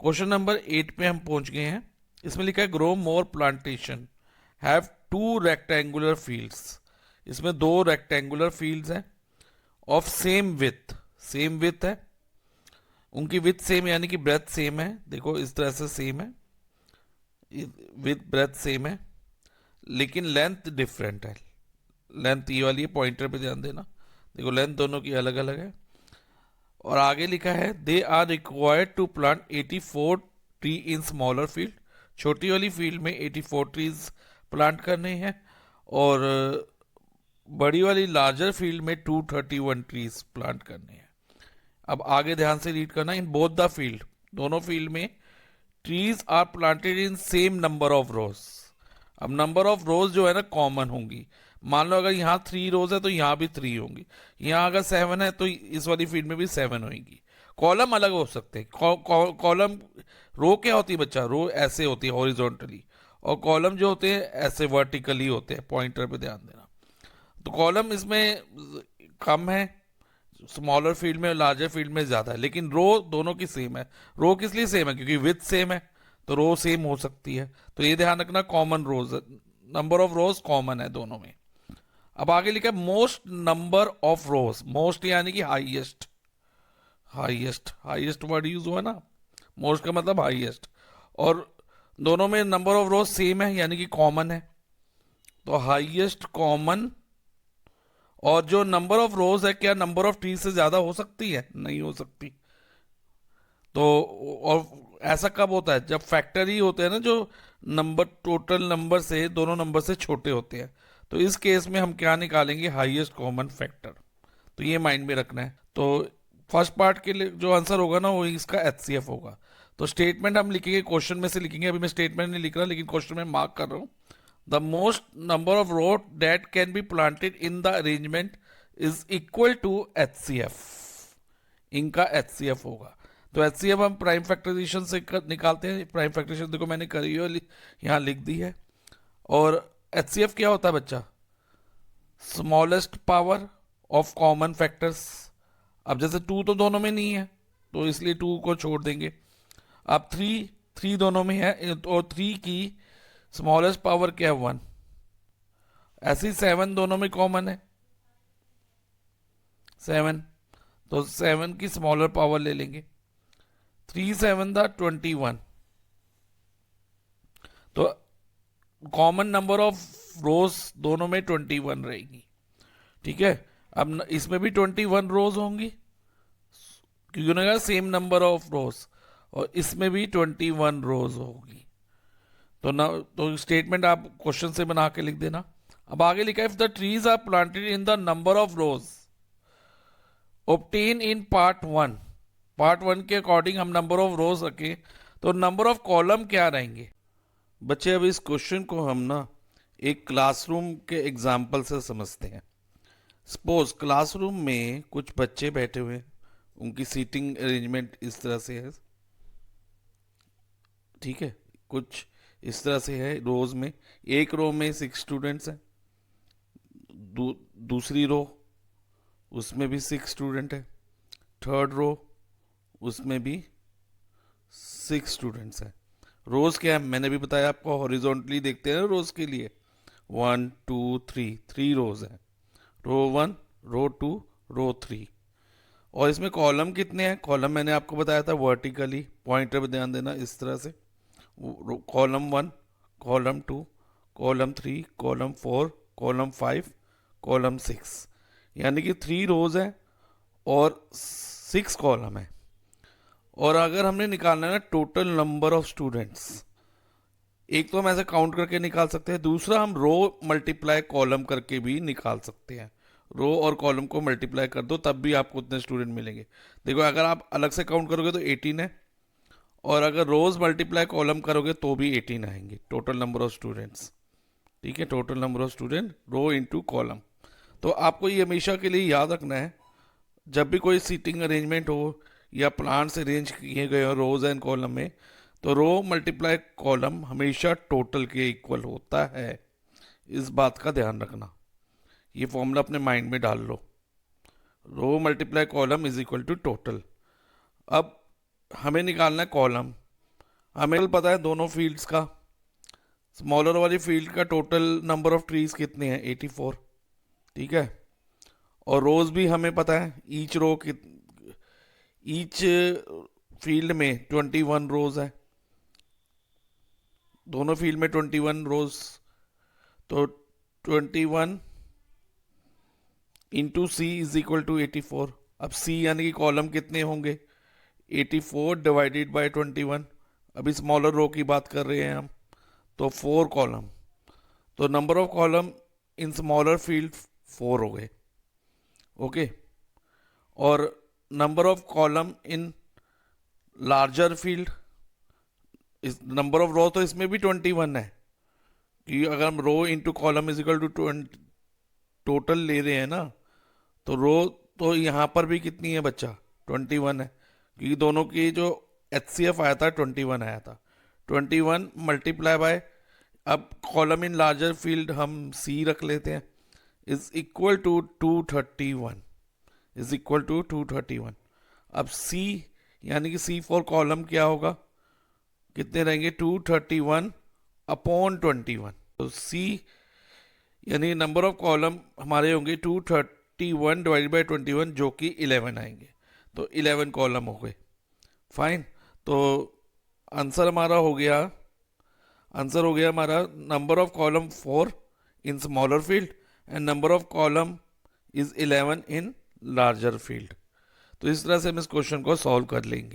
Question number 8 पे हम पहुंच गए हैं। इसमें लिखा है grow more plantation have 2 rectangular fields. इसमें 2 रेक्टेंगुलर फील्ड्स हैं ऑफ सेम विथ है, उनकी विथ सेम यानी कि ब्रेथ सेम है। देखो इस तरह से सेम है, विथ ब्रेथ सेम है, लेकिन लेंथ डिफरेंट है। लेंथ ये वाली है, पॉइंटर पे ध्यान देना। देखो लेंथ दोनों की अलग अलग है। और आगे लिखा है they are required to plant 84 tree in smaller field. छोटी वाली फील्ड में 84 ट्रीज प्लांट करने हैं और बड़ी वाली लार्जर फील्ड में 231 ट्रीज प्लांट करने हैं। अब आगे ध्यान से रीड करना, इन बोथ द फील्ड, दोनों फील्ड में trees are planted in same number of rows. अब नंबर ऑफ रोज जो है ना कॉमन होंगी। मान लो अगर यहाँ 3 रोज है तो यहाँ भी 3 होंगी, यहाँ अगर 7 है तो इस वाली फील्ड में भी 7 होंगी। कॉलम अलग हो सकते हैं। कॉलम, रो क्या होती है बच्चा, रो ऐसे होती है हॉरिजॉन्टली, और कॉलम जो होते हैं ऐसे वर्टिकली होते हैं। पॉइंटर पे ध्यान देना। तो कॉलम इसमें कम है स्मॉलर फील्ड में और लार्जर फील्ड में ज्यादा है, लेकिन रो दोनों की सेम है। रो किस लिए सेम है, क्योंकि विथ सेम है, तो रो सेम हो सकती है। तो ये ध्यान रखना, common rows, number of rows common है दोनों में। अब आगे लिखा है most number of rows, most यानी कि हाईएस्ट, हाईएस्ट वर्ड यूज हुआ ना, मोस्ट का मतलब हाईएस्ट, और दोनों में नंबर ऑफ रोज सेम है यानी कि कॉमन है, तो हाईएस्ट कॉमन। और जो नंबर ऑफ रोज है, क्या नंबर ऑफ ट्री से ज्यादा हो सकती है, नहीं हो सकती। तो और ऐसा कब होता है, जब फैक्टर ही होते हैं ना, जो नंबर टोटल नंबर से दोनों नंबर से छोटे होते हैं। तो इस केस में हम क्या निकालेंगे, हाईएस्ट कॉमन फैक्टर। तो ये माइंड में रखना है। तो फर्स्ट पार्ट के लिए जो आंसर होगा ना वो इसका एचसीएफ होगा। तो स्टेटमेंट हम लिखेंगे, क्वेश्चन में से लिखेंगे। अभी मैं स्टेटमेंट नहीं लिख रहा, लेकिन क्वेश्चन में मार्क कर रहा हूं। The most number of rows that can be planted in the arrangement is equal to HCF. इनका एचसीएफ होगा। तो एचसीएफ हम प्राइम फैक्टराइजेशन से निकालते हैं। प्राइम फैक्टराइजेशन देखो मैंने करी है, यहाँ लिख दी है। और एचसीएफ क्या होता है बच्चा, smallest power of common factors. अब जैसे 2 तो दोनों में नहीं है, तो इसलिए 2 को छोड़ देंगे। अब 3 दोनों में है, और 3 की स्मॉलेस्ट पावर क्या है, 1। ऐसे ही 7 दोनों में कॉमन है, 7, तो 7 की स्मॉलर पावर ले लेंगे। 3 7 था 21, तो कॉमन नंबर ऑफ रोज दोनों में 21 रहेगी। ठीक है, अब इसमें भी 21 रोज होंगी, क्योंकि उन्होंने कहा सेम नंबर ऑफ रोज, और इसमें भी 21 रोज होगी। तो ना, तो स्टेटमेंट आप क्वेश्चन से बना के लिख देना। अब आगे लिखा है if the trees are planted in the number of rows obtain in part 1, part 1 के अकॉर्डिंग हम नंबर ऑफ रोज रखें, तो नंबर ऑफ कॉलम क्या रहेंगे बच्चे। अब इस क्वेश्चन को हम ना एक क्लासरूम के एग्जाम्पल से समझते हैं। सपोज क्लासरूम में कुछ बच्चे बैठे हुए हैं, उनकी सीटिंग अरेंजमेंट इस तरह से है, ठीक है, कुछ इस तरह से है। रोज में एक रो में 6 स्टूडेंट्स हैं, दूसरी रो उसमें भी 6 स्टूडेंट है, थर्ड रो उसमें भी 6 स्टूडेंट्स हैं। रोज क्या है मैंने भी बताया आपको, हॉरिजॉन्टली देखते हैं ना रोज के लिए, 1 2 3 रोज है, रो 1 रो 2 रो 3। और इसमें कॉलम कितने हैं, कॉलम मैंने आपको बताया था वर्टिकली, पॉइंटर पे ध्यान देना, इस तरह से column 1 column 2 column 3 column 4 column 5 column 6, यानी कि 3 रोज हैं और 6 कॉलम है। और अगर हमने निकालना है ना टोटल नंबर ऑफ स्टूडेंट्स, एक तो हम ऐसे काउंट करके निकाल सकते हैं, दूसरा हम रो मल्टीप्लाई कॉलम करके भी निकाल सकते हैं। रो और कॉलम को मल्टीप्लाई कर दो तब भी आपको उतने स्टूडेंट मिलेंगे। देखो अगर आप अलग से काउंट करोगे तो 18 है, और अगर रोज मल्टीप्लाई कॉलम करोगे तो भी 18 आएंगे टोटल नंबर ऑफ स्टूडेंट्स। ठीक है, total number of student row into column. तो आपको ये हमेशा के लिए याद रखना है, जब भी कोई सीटिंग अरेंजमेंट हो या प्लांट्स अरेंज किए गए हो रोज एंड कॉलम में, तो रो मल्टीप्लाई कॉलम हमेशा टोटल के इक्वल होता है। इस बात का ध्यान रखना, ये फॉर्मूला अपने माइंड में डाल लो, row multiply column is equal to total. अब हमें निकालना है कॉलम, हमें पता है दोनों फील्ड्स का, स्मॉलर वाली फील्ड का टोटल नंबर ऑफ ट्रीज कितने हैं 84, ठीक है। और रोज भी हमें पता है, ईच फील्ड में 21 रोज है, दोनों फील्ड में 21 रोज, तो 21 into C is equal to 84। अब सी यानी कि कॉलम कितने होंगे, 84 डिवाइडेड बाय 21, अभी स्मॉलर रो की बात कर रहे हैं हम, तो 4 कॉलम, तो number of column in smaller field 4 हो गए, ओके। और number of column in larger field, इस नंबर ऑफ रो तो इसमें भी 21 है, कि अगर हम row into column is equal to total ले रहे हैं ना, तो रो तो यहाँ पर भी कितनी है बच्चा, 21 है, क्योंकि दोनों की जो HCF आया था 21 आया था, 21 मल्टीप्लाई बाय, अब कॉलम इन लार्जर फील्ड हम सी रख लेते हैं, is equal to 231, is equal to 231। अब सी यानी कि C4 कॉलम क्या होगा, कितने रहेंगे, 231 अपॉन 21, तो सी यानी नंबर ऑफ कॉलम हमारे होंगे 231 डिवाइडेड बाई 21, जो कि 11 आएंगे, तो 11 कॉलम हो गए, फाइन। तो आंसर हमारा हो गया, आंसर हो गया हमारा number of column 4 in smaller field and number of column is 11 in larger field. तो इस तरह से हम इस क्वेश्चन को सॉल्व कर लेंगे।